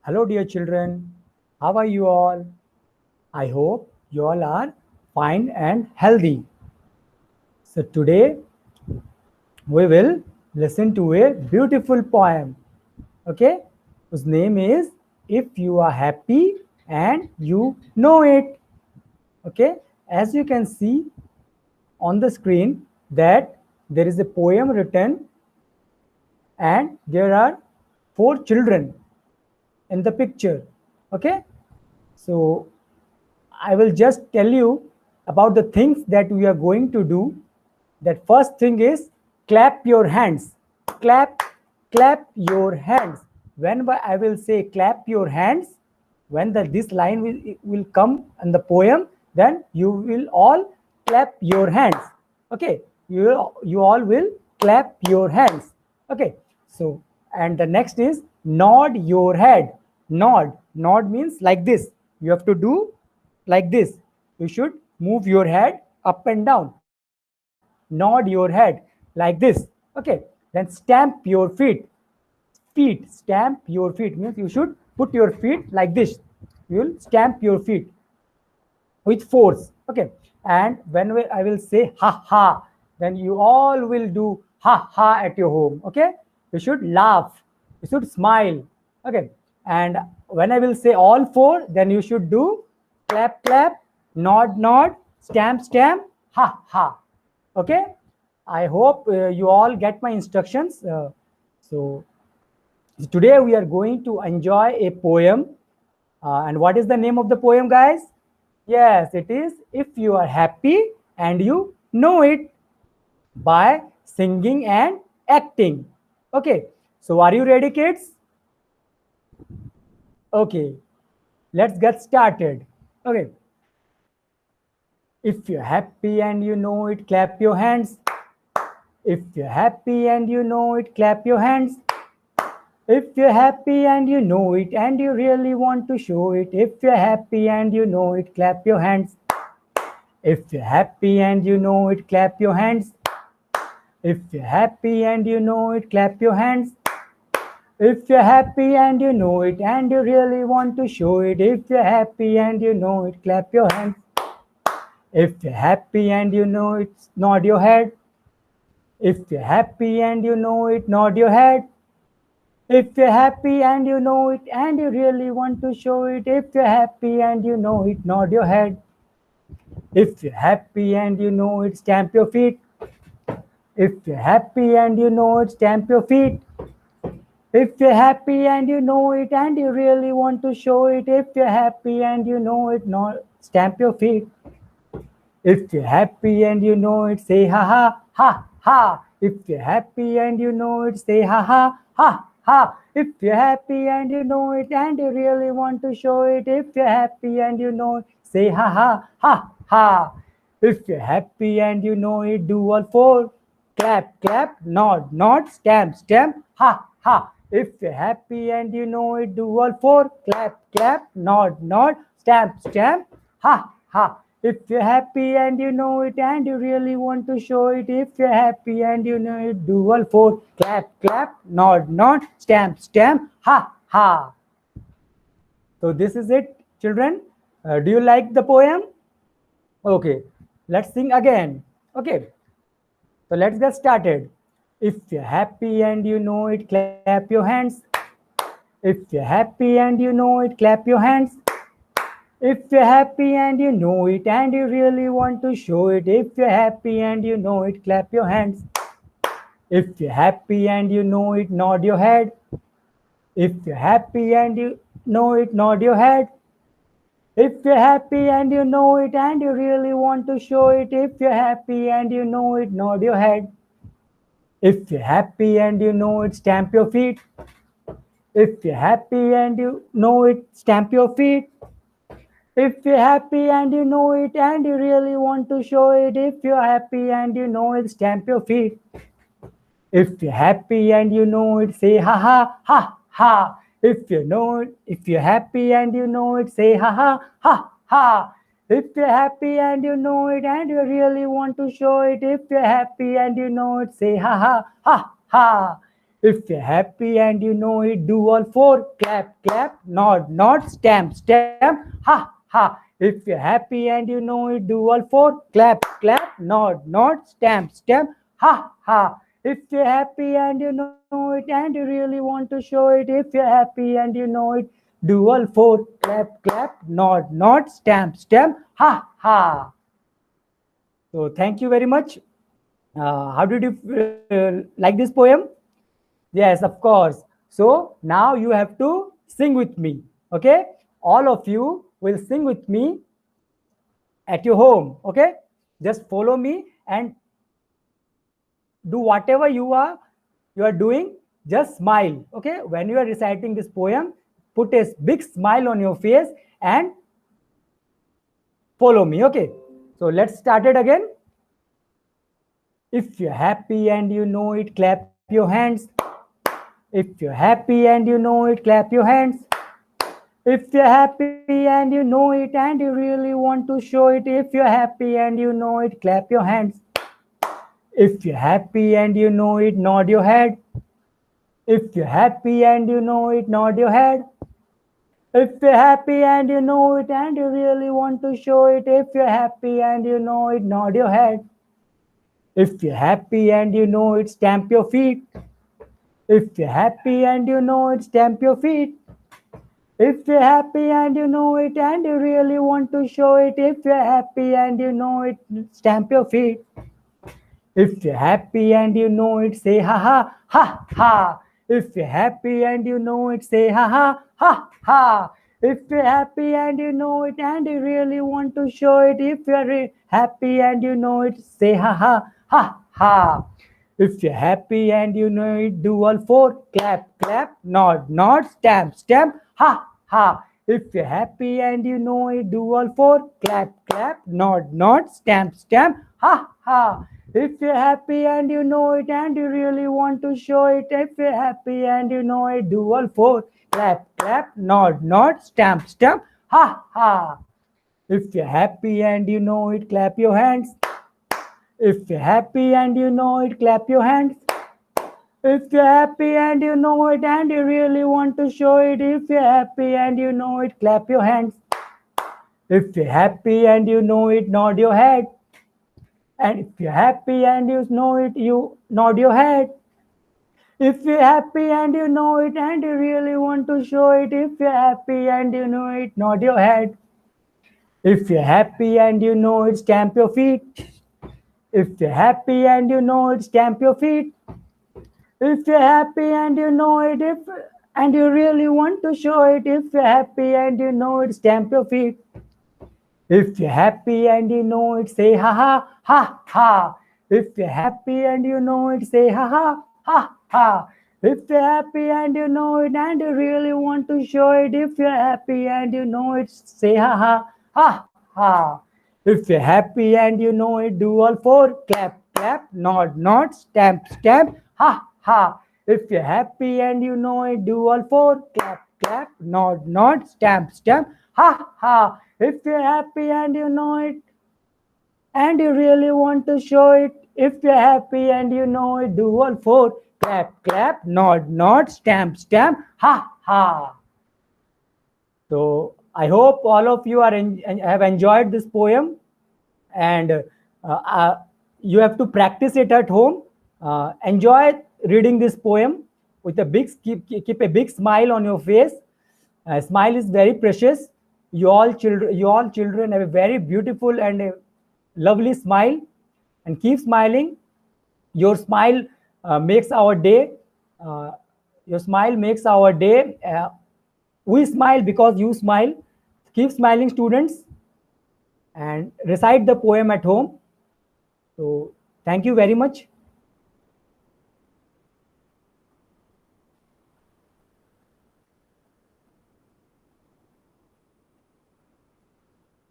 Hello, dear children. How are you all? I hope you all are fine and healthy. So, today we will listen to a beautiful poem, okay, whose name is If You Are Happy and You Know It. Okay, as you can see on the screen, that there is a poem written and there are four children in the picture. Okay, so I will just tell you about the things that we are going to do. That first thing is clap your hands. Clap, clap your hands. When I will say clap your hands, when this line will come in the poem, then you will all clap your hands. Okay, you all will clap your hands. Okay, so and the next is nod your head. Nod means like this. You have to do like this. You should move your head up and down. Nod your head like this. Okay, then stamp your feet. Stamp your feet means you should put your feet like this. You will stamp your feet with force. Okay, and when I will say ha ha, then you all will do ha ha at your home. Okay, you should laugh, you should smile. Okay, and when I will say all four, then you should do clap clap, nod, stamp, ha ha. Okay, I hope you all get my instructions. So today we are going to enjoy a poem. And what is the name of the poem, guys? Yes, it is If You Are Happy and You Know It, by singing and acting. Okay, so are you ready, kids? Okay, let's get started. Okay, if you're happy and you know it, clap your hands. If you're happy and you know it, clap your hands. If you're happy and you know it and you really want to show it, if you're happy and you know it, clap your hands. If you're happy and you know it, clap your hands. If you're happy and you know it, clap your hands. If you're happy and you know it and you really want to show it, if you're happy and you know it, clap your hands. If you're happy and you know it, nod your head. If you're happy and you know it, nod your head. If you're happy and you know it and you really want to show it, if you're happy and you know it, nod your head. If you're happy and you know it, stamp your feet. If you're happy and you know it, stamp your feet. If you're happy and you know it and you really want to show it, if you're happy and you know it, stamp your feet. If you're happy and you know it, say ha ha, ha ha. If you're happy and you know it, say ha ha, ha ha. If you're happy and you know it and you really want to show it, if you're happy and you know it, say ha ha, ha ha. If you're happy and you know it, do all four. Clap, nod, stamp, ha ha. If you're happy and you know it, do all four. Clap, nod, stamp, ha ha. If you're happy and you know it and you really want to show it, if you're happy and you know it, do all four. Clap, nod, stamp, ha ha. So this is it, children. Do you like the poem? Okay, let's sing again. Okay, so let's get started. If you're happy and you know it, clap your hands. If you're happy and you know it, clap your hands. If you're happy and you know it and you really want to show it, if you're happy and you know it, clap your hands. If you're happy and you know it, nod your head. If you're happy and you know it, nod your head. If you're happy and you know it and you really want to show it, if you're happy and you know it, nod your head. If you're happy and you know it, stamp your feet. If you're happy and you know it, stamp your feet. If you're happy and you know it and you really want to show it, if you're happy and you know it, stamp your feet. If you're happy and you know it, say ha ha, ha ha. If you know it, if you're happy and you know it, say ha ha, ha ha. If you're happy and you know it and you really want to show it, if you're happy and you know it, say ha ha, ha ha. If you're happy and you know it, do all four. Clap, clap, nod, nod, stamp, stamp, ha, ha. If you're happy and you know it, do all four. Clap, clap, nod, nod, stamp, stamp, ha, ha. If you're happy and you know it and you really want to show it, if you're happy and you know it, do all four. Clap, clap, nod, nod, stamp, stamp, ha, ha. So thank you very much. How did you like this poem? Yes, of course. So now you have to sing with me. Okay? All of you will sing with me at your home. Okay? Just follow me and do whatever you are doing. Just smile. Okay? When you are reciting this poem, put a big smile on your face and follow me. Okay? So let's start it again. If you're happy and you know it, clap your hands. If you're happy and you know it, clap your hands. If you're happy and you know it and you really want to show it, if you're happy and you know it, clap your hands. If you're happy and you know it, nod your head. If you're happy and you know it, nod your head. If you're happy and you know it and you really want to show it, if you're happy and you know it, nod your head. If you're happy and you know it, stamp your feet. If you're happy and you know it, stamp your feet. If you're happy and you know it and you really want to show it, if you're happy and you know it, stamp your feet. If you're happy and you know it, say ha ha, ha ha. If you're happy and you know it, say ha ha, ha ha. If you're happy and you know it and you really want to show it, if you're happy and you know it, say ha ha, ha ha. If you're happy and you know it, do all four. Clap, clap, nod, nod, stamp, stamp, ha ha. If you're happy and you know it, do all four. Clap, clap, nod, nod, stamp, stamp, ha ha. If you're happy and you know it and you really want to show it, if you're happy and you know it, do all four. Clap, clap, nod, nod, stamp, stamp, ha ha. If you're happy and you know it, clap your hands. If you're happy and you know it, clap your hands. If you're happy and you know it and you really want to show it, if you're happy and you know it, clap your hands. If you're happy and you know it, nod your head. And if you're happy and you know it, you nod your head. If you're happy and you know it and you really want to show it, if you're happy and you know it, nod your head. If you're happy and you know it, stamp your feet. If you're happy and you know it, stamp your feet. If you're happy and you know it, if and you really want to show it, if you're happy and you know it, stamp your feet. If you're happy and you know it, say ha ha, ha ha. If you're happy and you know it, say ha ha, ha ha. If you're happy and you know it and you really want to show it, if you're happy and you know it, say ha ha, ha ha. If you're happy and you know it, do all four. Clap, clap, nod, nod, stamp, stamp, ha ha. If you're happy and you know it, do all four. Clap, clap, nod, nod, stamp, stamp, ha ha. If you're happy and you know it and you really want to show it, if you're happy and you know it, do all four. Clap, clap, nod, nod, stamp, stamp, ha ha. So I hope all of you have enjoyed this poem, and you have to practice it at home. Enjoy reading this poem with a keep a big smile on your face. Smile is very precious. You all children have a very beautiful and a lovely smile, and keep smiling. Your smile makes our day. Uh, your smile makes our day. We smile because you smile. Keep smiling, students, and recite the poem at home. So thank you very much.